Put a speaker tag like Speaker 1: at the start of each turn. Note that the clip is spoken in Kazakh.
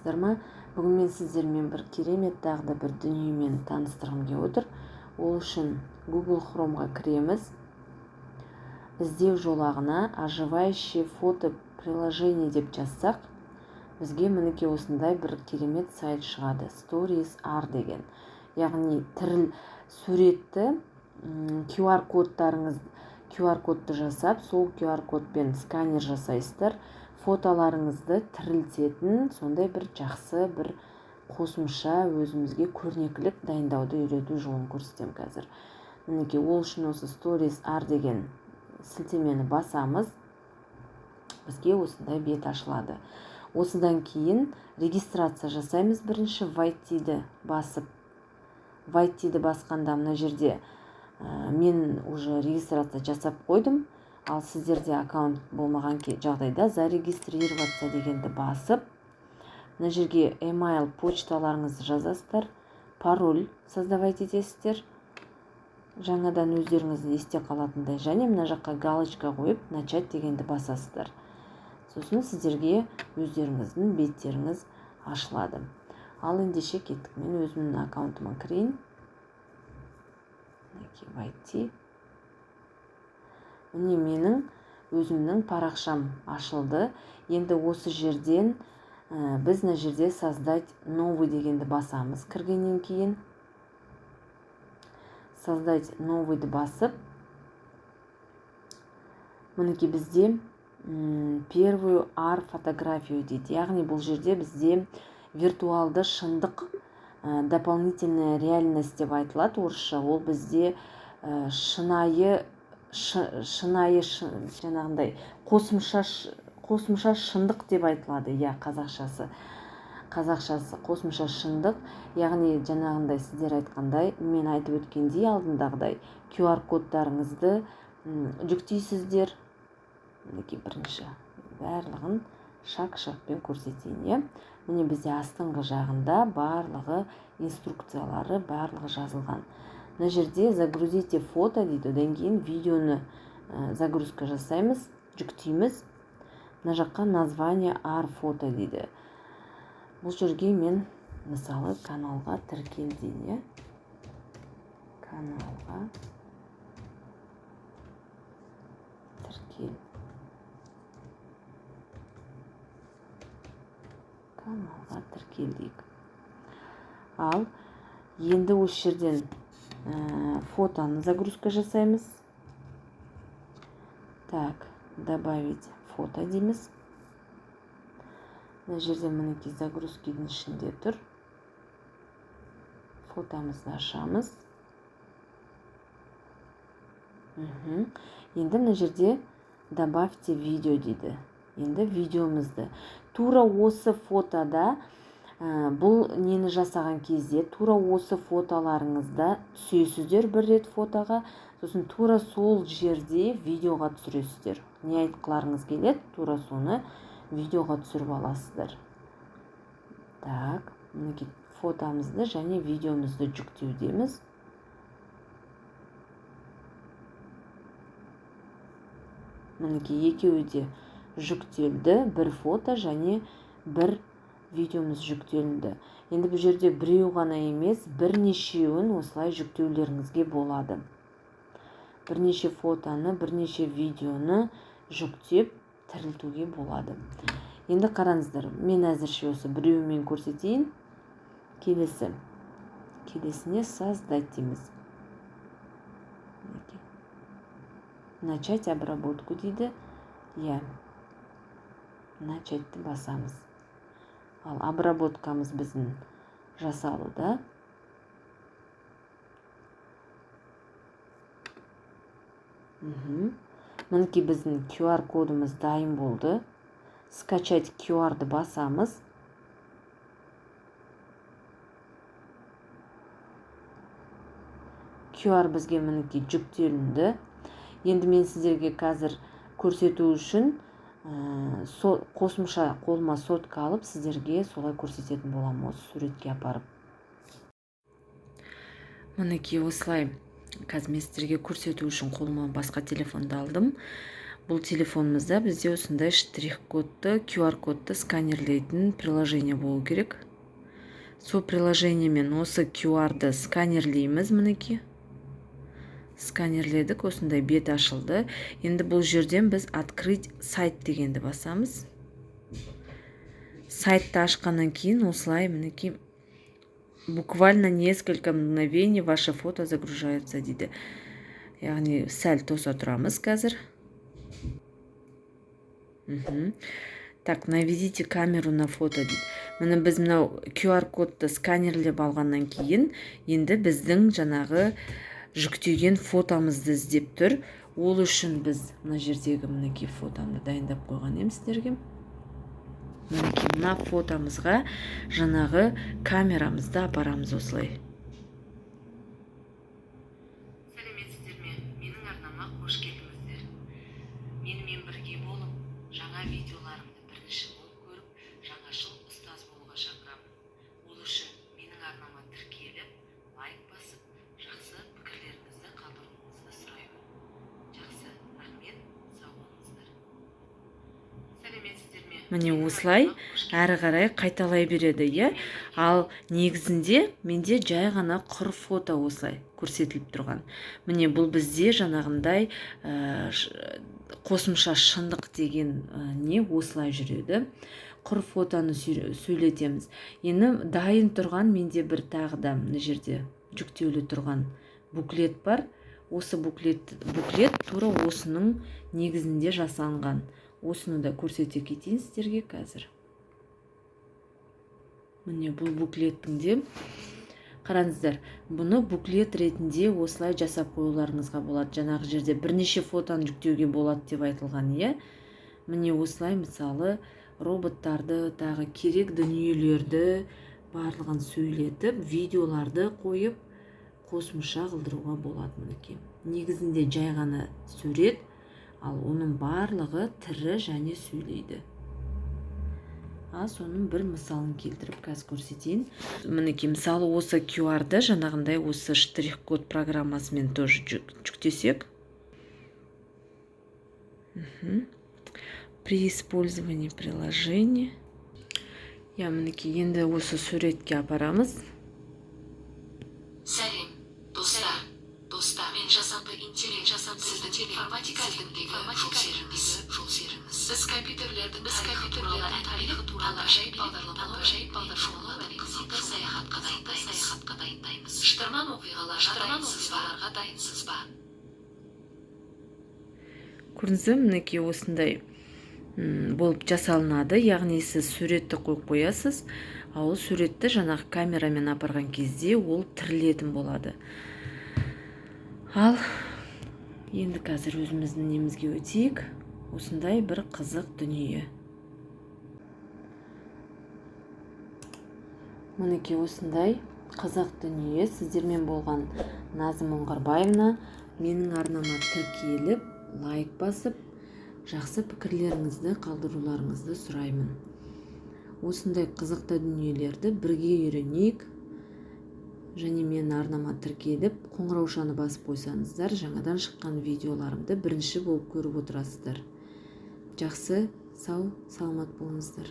Speaker 1: саламатсыздар ма? Бүгін мен сіздермен бір керемет тағы да бір дүниемен таныстырғым келіп отыр. Ол үшін Google Chrome'ға кіреміз. Іздеу жолағына оживающее фото приложение деп жазсақ, бізге мінекей осындай бір керемет сайт шығады. Stories R деген. Яғни тіріл суретті QR кодты жасап, сол QR кодпен сканер жасайсыздар. Фотоларыңызды тірілтетін сондай бір жақсы бір қосымша өзімізге көрнекілік дайындауды үйрету жолын көрсетемін қазір. Мінекей ол үшін осы Stories R деген сілтемені басамыз. Бізге осындай бет ашылады. Осыдан кейін регистрация жасаймыз. Бірінші Вайтиді басып. Вайтиді басқанда мына жерде мен уже регистрация жасап қойдым. Ал сіздерде аккаунт болмаған жағдайда зарегистрироваться дегенді басып, мына жерге email почталарыңызды жазасыздар, пароль создавать етесіздер, жаңадан өздеріңізді есте қалатындай, және мына жаққа галочка қойып начать дегенді басасыздар. Сосын сіздерге өздеріңіздің беттеріңіз ашылады. Ал ендеше кеттік, мен өзімнің аккаунтыма кірейін. Войти. Міне менің өзімнің парақшам ашылды. Енді осы жерден біз мына жерде создать новый дегенді басамыз. Кіргеннен кейін создать новыйды басып, мінекей бізде первую R фотографию дейді. Яғни бұл жерде бізде виртуалды шындық, дополнительная реальность деп айтылады орысша. Ол бізде шынайы жаңағындай қосымша шындық деп айтылады. Қазақшасы қосымша шындық. Яғни жаңағындай сіздер айтқандай, мен айтып өткендей алдындағыдай QR кодтарыңызды жүктейсіздер. Мінекей бірінші барлығын шақ-шақпен көрсетейін. Міне бізде астыңғы жағында барлығы инструкциялары барлығы жазылған. Мына жерде загрузите фото дейді. Одан кейін видеоны загрузка жасаймыз, жүктейміз. Мына жаққа название R фото дейді. Бұл жерге мен мысалы каналға тіркел дейін. Каналға тіркел. Каналға тіркелдейік. Ал енді осы жерден фотоны загрузка жасаймыз. Так, добавить фото дейміз. Мына жерде мінекей загрузкидің ішінде тұр. Фотомызды ашамыз. Енді мына жерде добавьте видео дейді. Енді видеомызды. Тура осы фотода бұл нені жасаған кезде тура осы фотоларыңызда түсесіздер бір рет фотоға, сосын тура сол жерде видеоға түсіресіздер. Не айтқыларыңыз келеді, тура соны видеоға түсіріп аласыздар. Так, мінекей фотомызды және видеомызды жүктеудеміз. Мінекей екеуі де жүктелді, бір фото және бір видеомыз жүктелінді. Енді бұл жерде біреу ғана емес, бірнешеуін осылай жүктеулеріңізге болады. Бірнеше фотоны, бірнеше видеоны жүктеп тірілтуге болады. Енді қараңыздар, мен әзірше осы біреумен көрсетейін. Келесіне создать дейміз. Начать обработку дейді. Начатьты басамыз. Ал обработкамыз біздің жасалуда. Мінекей біздің QR кодымыз дайын болды. Скачать QR-ды басамыз. QR бізге мінекей жүктелінді. Енді мен сіздерге қазір көрсету үшін қосымша қолыма сотка алып, сіздерге солай көрсететін боламын, осы суретке апарып. Мінекей осылай қазір мен сіздерге көрсету үшін қолыма басқа телефонды алдым. бұл телефонымызда бізде осындай штрих-кодты, QR-кодты сканерлейтін приложение болу керек. Сол приложениемен осы QR-ды сканерлейміз, мінекей. Сканерледік, осындай бет ашылды. Енді бұл жерден біз открыть сайт дегенді басамыз. Сайтты ашқаннан кейін осылай, мінекей, буквально несколько мгновений ваше фото загружается дейді. Яғни сәл тоса тұрамыз қазір. Так, наведите камеру на фото дейді. Міне біз мынау QR-кодты сканерлеп алғаннан кейін, енді біздің жаңағы жүктеген фотомызды іздеп тұр. Ол үшін біз мына жердегі мінекей фотомды дайындап қойған едім сіздерге. Мінекей мына фотомызға жаңағы камерамызды апарамыз осылай. Сәлеметсіздер ме? Менің арнама қош келдіңіздер. Менімен бірге болып, жаңа видеоларымды бірінші болып көріп, жаңашыл ұстаз болуға шақырамын. Ол үшін менің арнама тіркеліп, лайк басып, жақсы пікірлеріңізді қалдыруыңызды сұраймын. Жақсы, рахмет, сау болыңыздар. Сәлеметсіздер ме? Міне осылай әрі қарай қайталай береді, иә? Ал негізінде менде жай ғана құр фото осылай көрсетіліп тұрған. Міне бұл бізде жаңағындай қосымша шындық деген не осылай жүреді. Құр фотоны сөйлетеміз. Енді дайын тұрған менде бір тағы да мына жерде жүктеулі тұрған буклет бар. Осы буклет тура осының негізінде жасалған. Осыны да көрсете кетейін сіздерге қазір. Міне бұл буклеттің де қараңыздар, бұны буклет ретінде осылай жасап қоюларыңызға болады. Жаңағы жерде бірнеше фотоны жүктеуге болады деп айтылған, иә? Міне осылай мысалы роботтарды, тағы керек дүниелерді барлығын сөйлетіп, видеоларды қойып, қосымша қылдыруға болады мінекей. Негізінде жай ғана сурет, ал оның барлығы тірі және сөйлейді. Соның бір мысалын келтіріп қазір көрсетейін. Мінекей, мысалы осы QR-ды жаңағындай осы штрих-код программасымен тоже жүктесек. При использовании приложения. Мінекей, енді осы суретке апарамыз.
Speaker 2: Сәлем, достар. Мен жасанды интеллект сізді информатикалық жол серіңіз. Біз компьютерлердің тарихы туралы жайып бағдарламалар қызықты саяхатқа дайындаймыз. Шытырман оқиғаларға дайынсыз ба?
Speaker 1: Көрдіңіз, мінекей осындай болып жасалынады. Яғни сіз суретті қойып қоясыз, ал суретті жаңағы камерамен апарған кезде ол тірілетін болады. Ал енді қазір өзіміздің немізге өтейік. Осындай бір қызық дүние. Мінекей осындай қызық дүние. Сіздермен болған Назым Оңғарбаевна. Менің арнама тіркеліп, лайк басып, жақсы пікірлеріңізді қалдыруларыңызды сұраймын. Осындай қызықты дүниелерді бірге үйренейік. Және мен арнама тіркеліп, қоңыраушаны басып қойсаңыздар, жаңадан шыққан видеоларымды бірінші болып көріп отырасыздар. Жақсы, сау, саламат болыңыздар.